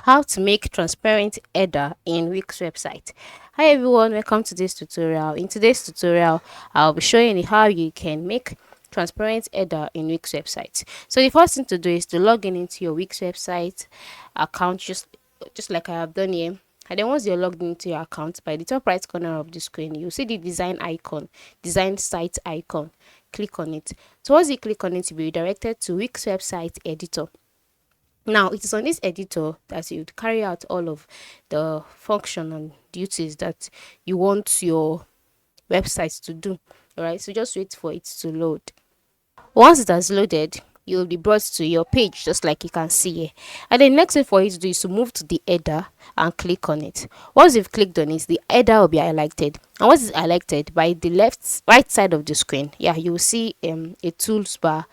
How to make transparent header in Wix website. Hi everyone, welcome to this tutorial. In today's tutorial, I'll be showing you how you can make transparent header in Wix website. So the first thing to do is to log in into your Wix website account, just like I have done here. And then once you're logged into your account, by the top right corner of the screen, you'll see the design icon, design site icon. Click on it. So once you click on it, you'll be redirected to Wix website editor. Now, it is on this editor that you would carry out all of the function and duties that you want your website to do. All right, so just wait for it to load. Once it has loaded, you will be brought to your page, just like you can see here. And the next thing for you to do is to move to the header and click on it. Once you've clicked on it, the header will be highlighted. And once it's highlighted, by the right side of the screen, yeah, you will see a tools bar,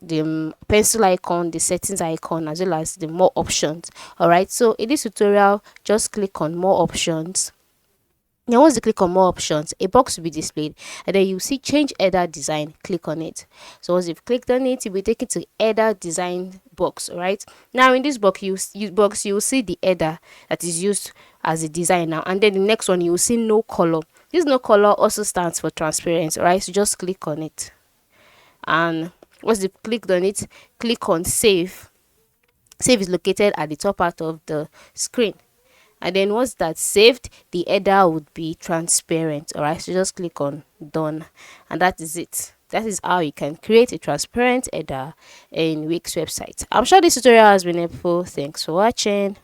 the pencil icon, the settings icon, as well as the more options. All right, so in this tutorial, just click on more options. Now once you click on more options, a box will be displayed, and then you see change header design. Click on it. So once you've clicked on it, you'll be taken to header design box. All right, now in this box you will see the header that is used as a design now, and then the next one you will see no color. This no color also stands for transparent. All right, so just click on it, and once you've clicked on it, click on save. Save is located at the top part of the screen, and then once that's saved, the header would be transparent. All right, so just click on done, and that is it. That is how you can create a transparent header in Wix website. I'm sure this tutorial has been helpful. Thanks for watching.